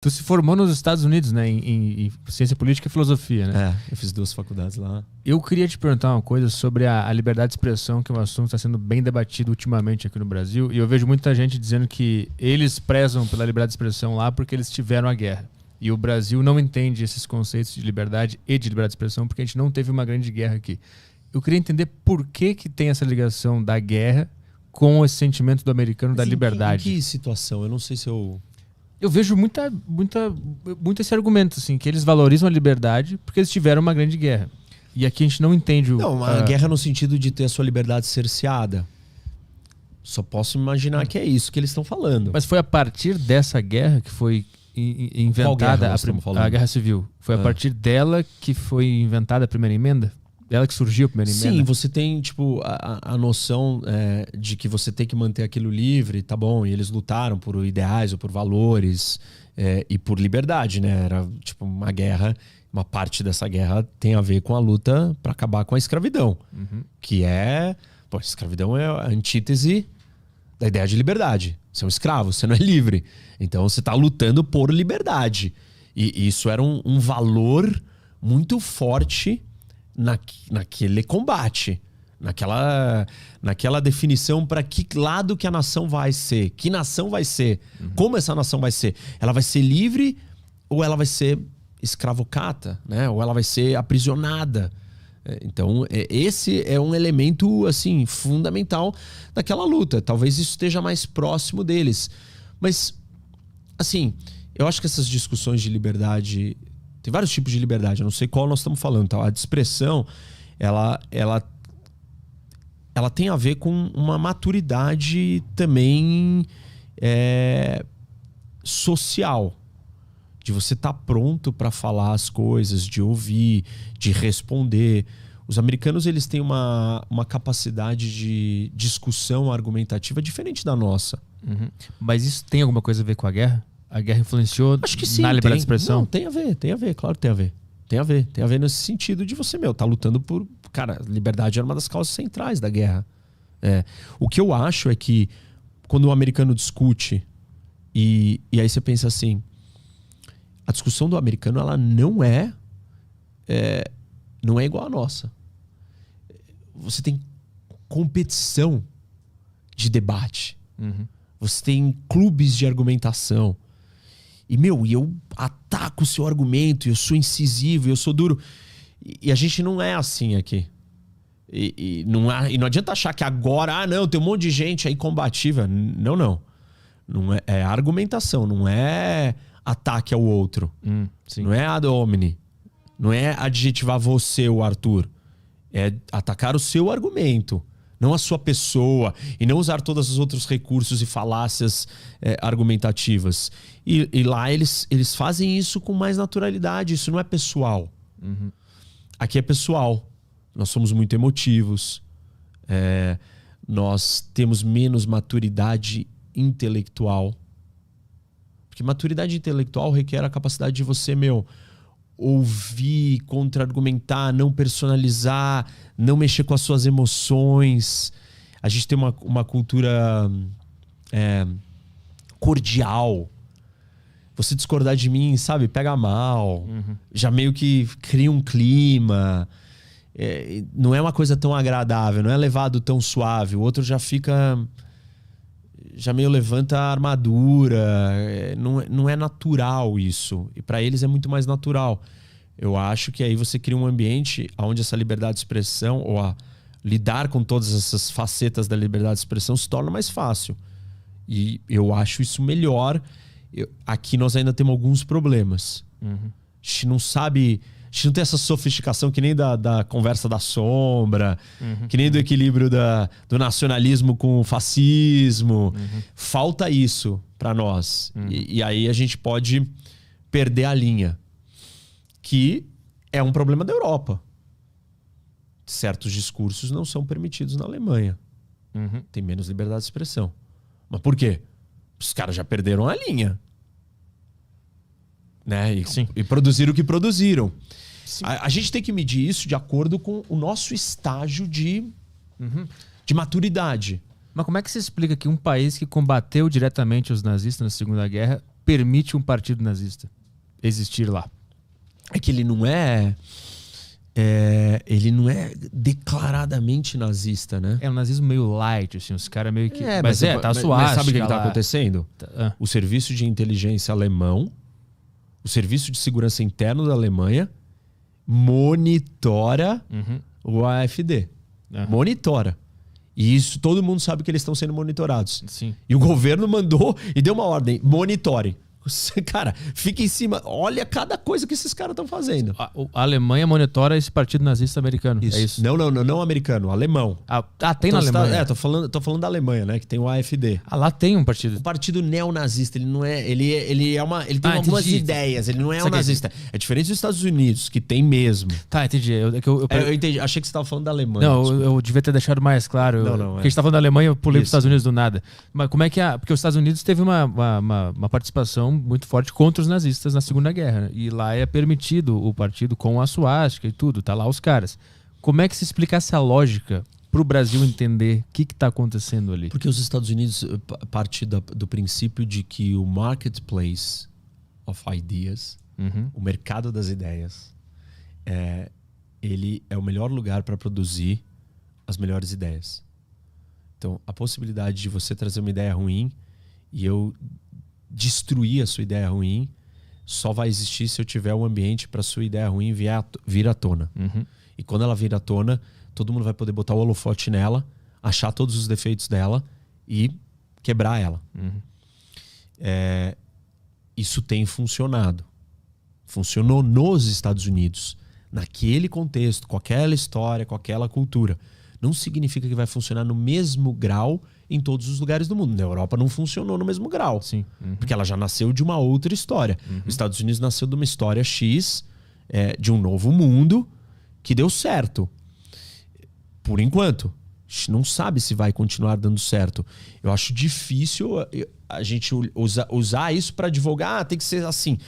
Tu se formou nos Estados Unidos, né? Em ciência política e filosofia, né? Eu fiz 2 faculdades lá. Eu queria te perguntar uma coisa sobre a liberdade de expressão, que é um assunto que está sendo bem debatido ultimamente aqui no Brasil. E eu vejo muita gente dizendo que eles prezam pela liberdade de expressão lá porque eles tiveram a guerra. E o Brasil não entende esses conceitos de liberdade e de liberdade de expressão porque a gente não teve uma grande guerra aqui. Eu queria entender por que tem essa ligação da guerra com esse sentimento do americano da liberdade. Em que situação? Eu não sei se eu... Eu vejo muito esse argumento, assim, que eles valorizam a liberdade porque eles tiveram uma grande guerra. E aqui a gente não entende o... Não, a guerra no sentido de ter a sua liberdade cerceada. Só posso imaginar que é isso que eles estão falando. Mas foi a partir dessa guerra que foi inventada a Guerra Civil? Foi a partir dela que foi inventada a primeira emenda? Dela que surgiu a primeira emenda? Sim, você tem tipo a noção de que você tem que manter aquilo livre, tá bom, e eles lutaram por ideais ou por valores e por liberdade, né? Era tipo uma guerra, uma parte dessa guerra tem a ver com a luta para acabar com a escravidão, que é... Pô, a escravidão é a antítese da ideia de liberdade. Você é um escravo, você não é livre. Então você está lutando por liberdade. E isso era um valor muito forte naquele combate, naquela definição para que lado que a nação vai ser, que nação vai ser, como essa nação vai ser. Ela vai ser livre ou ela vai ser escravocata, né? Ou ela vai ser aprisionada. Então esse é um elemento assim fundamental daquela luta. Talvez isso esteja mais próximo deles. Mas assim, eu acho que essas discussões de liberdade... Tem vários tipos de liberdade, eu não sei qual nós estamos falando. Tá? A de expressão, ela tem a ver com uma maturidade também social. De você estar pronto para falar as coisas, de ouvir, de responder. Os americanos eles têm uma capacidade de discussão argumentativa diferente da nossa. Mas isso tem alguma coisa a ver com a guerra? A guerra influenciou Acho que sim, na liberdade de expressão? Não, tem a ver, claro que tem a ver. Tem a ver nesse sentido de você, tá lutando por... Cara, liberdade era uma das causas centrais da guerra. O que eu acho é que quando o americano discute e aí você pensa assim, a discussão do americano ela não é igual à nossa. Você tem competição de debate. Você tem clubes de argumentação. E eu ataco o seu argumento, eu sou incisivo, eu sou duro. E a gente não é assim aqui. E não adianta achar que agora, não, tem um monte de gente aí combativa. Não. Não é argumentação, não é ataque ao outro. Não é ad hominem. Não é adjetivar você, o Arthur. É atacar o seu argumento, não a sua pessoa, e não usar todos os outros recursos e falácias argumentativas. E lá eles fazem isso com mais naturalidade, isso não é pessoal. Aqui é pessoal. Nós somos muito emotivos, nós temos menos maturidade intelectual. Porque maturidade intelectual requer a capacidade de você, ouvir, contra-argumentar, não personalizar, não mexer com as suas emoções. A gente tem uma cultura cordial. Você discordar de mim, sabe, pega mal. Já meio que cria um clima. Não é uma coisa tão agradável, não é levado tão suave. O outro já fica... Já meio levanta a armadura. Não é natural isso. E para eles é muito mais natural. Eu acho que aí você cria um ambiente onde essa liberdade de expressão, ou a lidar com todas essas facetas da liberdade de expressão, se torna mais fácil. E eu acho isso melhor. Aqui nós ainda temos alguns problemas. A gente não sabe... A gente não tem essa sofisticação que nem da conversa da sombra, que nem do equilíbrio do nacionalismo com o fascismo. Falta isso para nós. E aí a gente pode perder a linha. Que é um problema da Europa. Certos discursos não são permitidos na Alemanha. Tem menos liberdade de expressão. Mas por quê? Os caras já perderam a linha. Né? E produziram o que produziram. A gente tem que medir isso de acordo com o nosso estágio de maturidade. Mas como é que se explica que um país que combateu diretamente os nazistas na Segunda Guerra permite um partido nazista existir lá? É que ele não é declaradamente nazista, né? É um nazismo meio light, assim, os caras meio que... Tá Mas suave. Mas sabe o que está lá. acontecendo? O serviço de inteligência alemão, o serviço de segurança interno da Alemanha monitora o AfD. Monitora. E isso todo mundo sabe que eles estão sendo monitorados. Sim. E o governo mandou e deu uma ordem: monitorem. Cara, fica em cima. Olha cada coisa que esses caras estão fazendo. A Alemanha monitora esse partido nazista americano. Isso. É isso? Não americano, alemão. Tem na Alemanha. Tô falando da Alemanha, né? Que tem o AfD. Lá tem um partido. O partido neonazista, ele não é. Ele tem algumas ideias, ele não é um nazista. É diferente dos Estados Unidos, que tem mesmo. Tá, entendi. Eu entendi. Achei que você estava falando da Alemanha. Não, eu devia ter deixado mais claro. Porque a gente tá falando da Alemanha, eu pulei para os Estados Unidos do nada. Mas como é que porque os Estados Unidos teve uma participação muito forte contra os nazistas na Segunda Guerra, né? E lá é permitido o partido com a suástica e tudo, tá lá os caras. Como é que se explica essa lógica para o Brasil entender o que está acontecendo ali? Porque os Estados Unidos parte do princípio de que o marketplace of ideas, o mercado das ideias, ele é o melhor lugar para produzir as melhores ideias. Então, a possibilidade de você trazer uma ideia ruim e eu destruir a sua ideia ruim só vai existir se eu tiver um ambiente para a sua ideia ruim vir à tona. E quando ela vir à tona, todo mundo vai poder botar o holofote nela, achar todos os defeitos dela e quebrar ela. Isso tem funcionado. Funcionou nos Estados Unidos, naquele contexto, com aquela história, com aquela cultura. Não significa que vai funcionar no mesmo grau em todos os lugares do mundo. Na Europa não funcionou no mesmo grau. Sim. Porque ela já nasceu de uma outra história. Os Estados Unidos nasceu de uma história X, de um novo mundo, que deu certo. Por enquanto. A gente não sabe se vai continuar dando certo. Eu acho difícil a gente usar isso para divulgar. Tem que ser assim.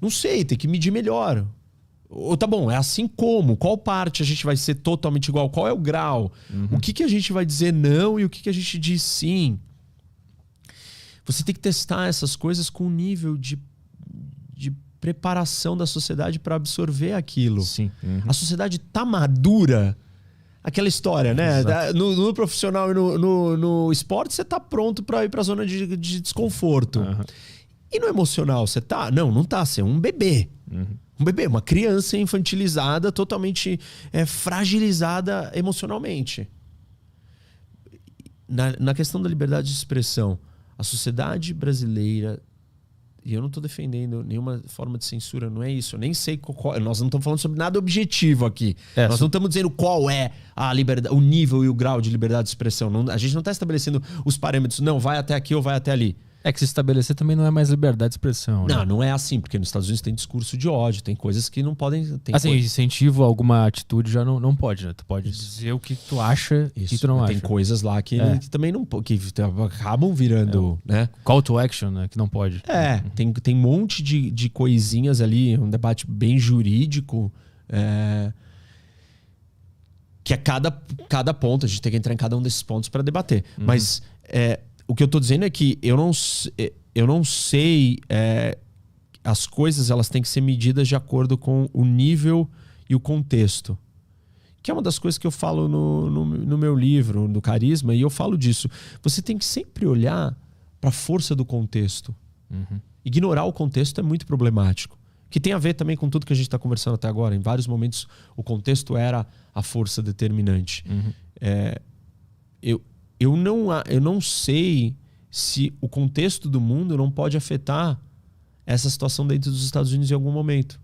Não sei, tem que medir melhor. Ou tá bom, é assim como? Qual parte a gente vai ser totalmente igual? Qual é o grau? O que a gente vai dizer não e o que a gente diz sim? Você tem que testar essas coisas com um nível de preparação da sociedade para absorver aquilo. Sim. A sociedade tá madura. Aquela história, né? No profissional e no esporte, você tá pronto para ir para a zona de desconforto. E no emocional, você tá? Não tá. Você é um bebê. Um bebê, uma criança infantilizada, totalmente fragilizada emocionalmente. Na questão da liberdade de expressão, a sociedade brasileira, e eu não estou defendendo nenhuma forma de censura, não é isso. Eu nem sei nós não estamos falando sobre nada objetivo aqui. Nós não estamos dizendo qual é a liberdade, o nível e o grau de liberdade de expressão. A gente não está estabelecendo os parâmetros, não, vai até aqui ou vai até ali. É que se estabelecer também não é mais liberdade de expressão. Né? Não é assim, porque nos Estados Unidos tem discurso de ódio, tem coisas que não podem... incentivo a alguma atitude já não pode, né? Tu pode dizer o que tu acha e tu não acha. Tem coisas lá que também não... que acabam virando... né? Call to action, né? Que não pode. Tem um monte de coisinhas ali, um debate bem jurídico, que a cada ponto, a gente tem que entrar em cada um desses pontos para debater. Mas... o que eu tô dizendo é que eu não sei... as coisas elas têm que ser medidas de acordo com o nível e o contexto. Que é uma das coisas que eu falo no meu livro, no Carisma, e eu falo disso. Você tem que sempre olhar para a força do contexto. Ignorar o contexto é muito problemático. Que tem a ver também com tudo que a gente está conversando até agora. Em vários momentos, o contexto era a força determinante. Eu não sei se o contexto do mundo não pode afetar essa situação dentro dos Estados Unidos em algum momento.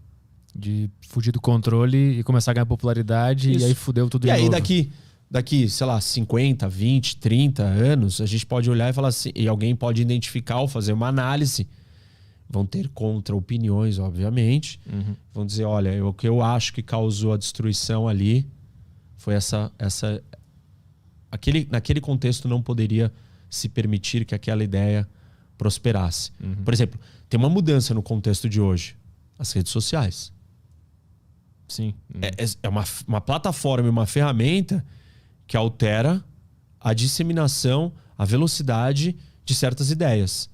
De fugir do controle e começar a ganhar popularidade. Isso. E aí fudeu tudo de novo. E aí daqui, sei lá, 50, 20, 30 anos, a gente pode olhar e falar assim, e alguém pode identificar ou fazer uma análise. Vão ter contra-opiniões, obviamente. Vão dizer, olha, o que eu acho que causou a destruição ali foi naquele contexto não poderia se permitir que aquela ideia prosperasse. Por exemplo, tem uma mudança no contexto de hoje. As redes sociais. Sim. É uma plataforma e uma ferramenta que altera a disseminação, a velocidade de certas ideias.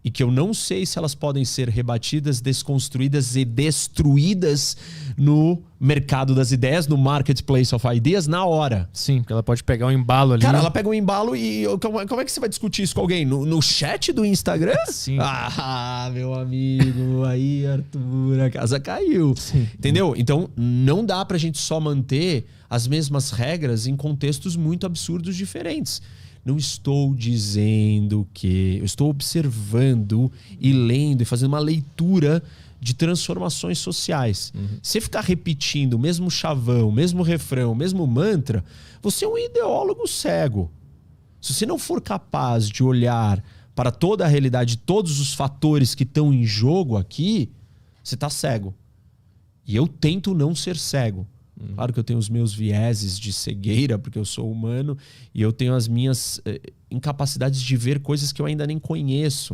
E que eu não sei se elas podem ser rebatidas, desconstruídas e destruídas no mercado das ideias, no marketplace of ideas, na hora. Sim, porque ela pode pegar um embalo ali. Cara, ela pega um embalo e como é que você vai discutir isso com alguém? No chat do Instagram? Sim. Ah, meu amigo, aí, Arthur, a casa caiu. Sim. Entendeu? Então, não dá pra gente só manter as mesmas regras em contextos muito absurdos diferentes. Não estou dizendo que... Eu estou observando e lendo e fazendo uma leitura de transformações sociais. Você ficar repetindo o mesmo chavão, o mesmo refrão, o mesmo mantra, você é um ideólogo cego. Se você não for capaz de olhar para toda a realidade, todos os fatores que estão em jogo aqui, você está cego. E eu tento não ser cego. Claro que eu tenho os meus vieses de cegueira, porque eu sou humano, e eu tenho as minhas incapacidades de ver coisas que eu ainda nem conheço.